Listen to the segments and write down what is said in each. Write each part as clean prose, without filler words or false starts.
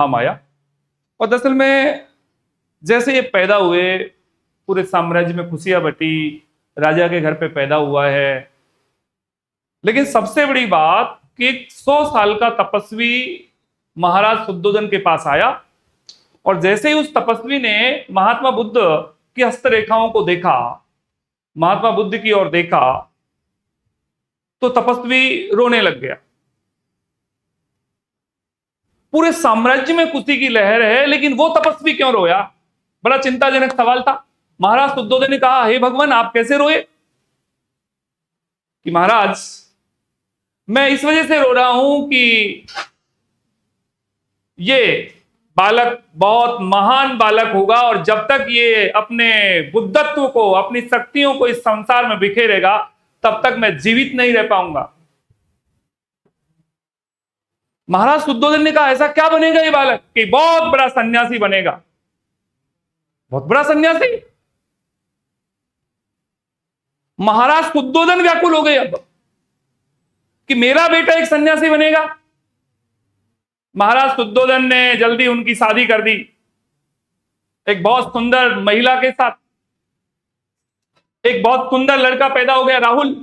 हम आया। और दरअसल में जैसे ये पैदा हुए, पूरे साम्राज्य में खुशियां बटी, राजा के घर पे पैदा हुआ है। लेकिन सबसे बड़ी बात कि 100 साल का तपस्वी महाराज शुद्धोधन के पास आया, और जैसे ही उस तपस्वी ने महात्मा बुद्ध की हस्तरेखाओं को देखा, महात्मा बुद्ध की ओर देखा, तो तपस्वी रोने लग गया। पूरे साम्राज्य में खुशी की लहर है, लेकिन वो तपस्वी क्यों रोया? बड़ा चिंताजनक सवाल था। महाराज शुद्धोधन ने कहा, हे भगवान, आप कैसे रोए? कि महाराज, मैं इस वजह से रो रहा हूं कि ये बालक बहुत महान बालक होगा, और जब तक ये अपने बुद्धत्व को, अपनी शक्तियों को इस संसार में बिखेरेगा, तब तक मैं जीवित नहीं रह पाऊंगा। महाराज शुद्धोधन ने कहा, ऐसा क्या बनेगा ये बालक? कि बहुत बड़ा सन्यासी बनेगा। बहुत बड़ा सन्यासी? महाराज शुद्धोधन व्याकुल हो गए अब कि मेरा बेटा एक सन्यासी बनेगा। महाराज शुद्धोधन ने जल्दी उनकी शादी कर दी एक बहुत सुंदर महिला के साथ। एक बहुत सुंदर लड़का पैदा हो गया, राहुल।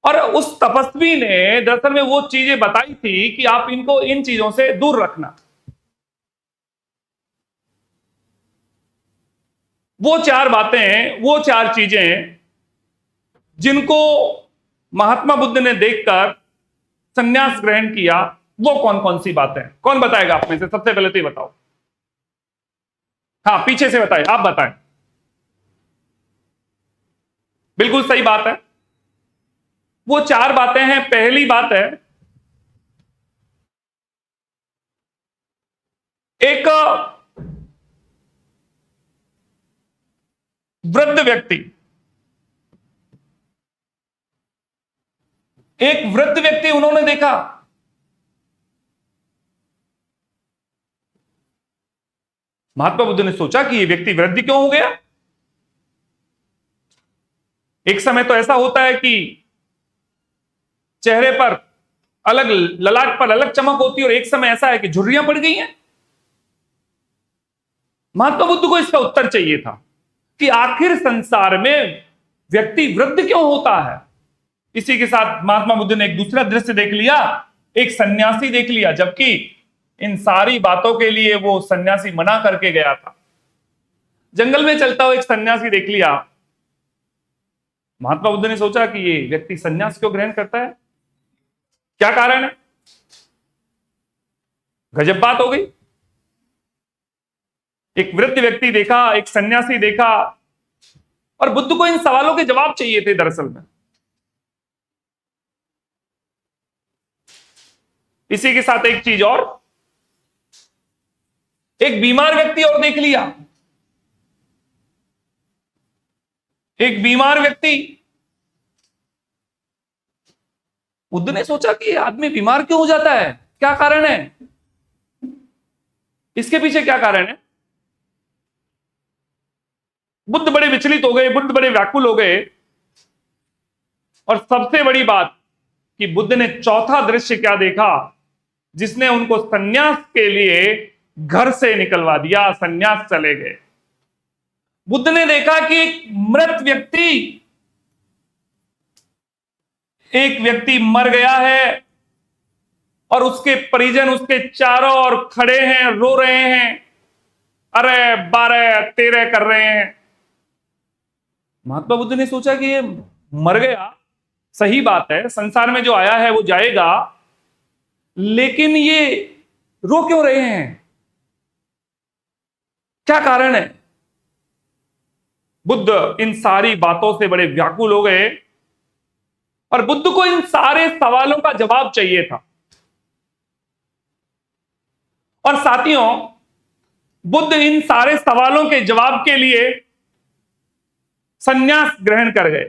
और उस तपस्वी ने दरअसल में वो चीजें बताई थी कि आप इनको इन चीजों से दूर रखना। वो 4 बातें, वो 4 चीजें जिनको महात्मा बुद्ध ने देखकर संन्यास ग्रहण किया, वो कौन कौन सी बातें? कौन बताएगा आप में से? सबसे पहले तो ये बताओ। हाँ, पीछे से बताएं, आप बताएं। बिल्कुल सही बात है। वो 4 बातें हैं। पहली बात है, एक वृद्ध व्यक्ति, एक वृद्ध व्यक्ति उन्होंने देखा। महात्मा बुद्ध ने सोचा कि ये व्यक्ति वृद्ध क्यों हो गया? एक समय तो ऐसा होता है कि चेहरे पर अलग, ललाट पर अलग चमक होती है, और एक समय ऐसा है कि झुर्रियां पड़ गई हैं। महात्मा बुद्ध को इसका उत्तर चाहिए था कि आखिर संसार में व्यक्ति वृद्ध क्यों होता है। इसी के साथ महात्मा बुद्ध ने एक दूसरा दृश्य देख लिया, एक सन्यासी देख लिया, जबकि इन सारी बातों के लिए वो सन्यासी मना करके गया था। जंगल में चलता हुआ एक सन्यासी देख लिया। महात्मा बुद्ध ने सोचा कि ये व्यक्ति सन्यास क्यों ग्रहण करता है, क्या कारण है? गजब बात हो गई। एक वृद्ध व्यक्ति देखा, एक सन्यासी देखा, और बुद्ध को इन सवालों के जवाब चाहिए थे दरअसल में। इसी के साथ एक चीज और, एक बीमार व्यक्ति और देख लिया। एक बीमार व्यक्ति। बुद्ध ने सोचा कि ये आदमी बीमार क्यों हो जाता है, क्या कारण है, इसके पीछे क्या कारण है? बुद्ध बड़े विचलित हो गए, बुद्ध बड़े व्याकुल हो गए। और सबसे बड़ी बात कि बुद्ध ने चौथा दृश्य क्या देखा, जिसने उनको सन्यास के लिए घर से निकलवा दिया, सन्यास चले गए। बुद्ध ने देखा कि एक व्यक्ति मर गया है, और उसके परिजन उसके चारों ओर खड़े हैं, रो रहे हैं, अरे 12 13 कर रहे हैं। महात्मा बुद्ध ने सोचा कि ये मर गया, सही बात है, संसार में जो आया है वो जाएगा, लेकिन ये रो क्यों रहे हैं, क्या कारण है? बुद्ध इन सारी बातों से बड़े व्याकुल हो गए, और बुद्ध को इन सारे सवालों का जवाब चाहिए था। और साथियों, बुद्ध इन सारे सवालों के जवाब के लिए सन्यास ग्रहण कर गए।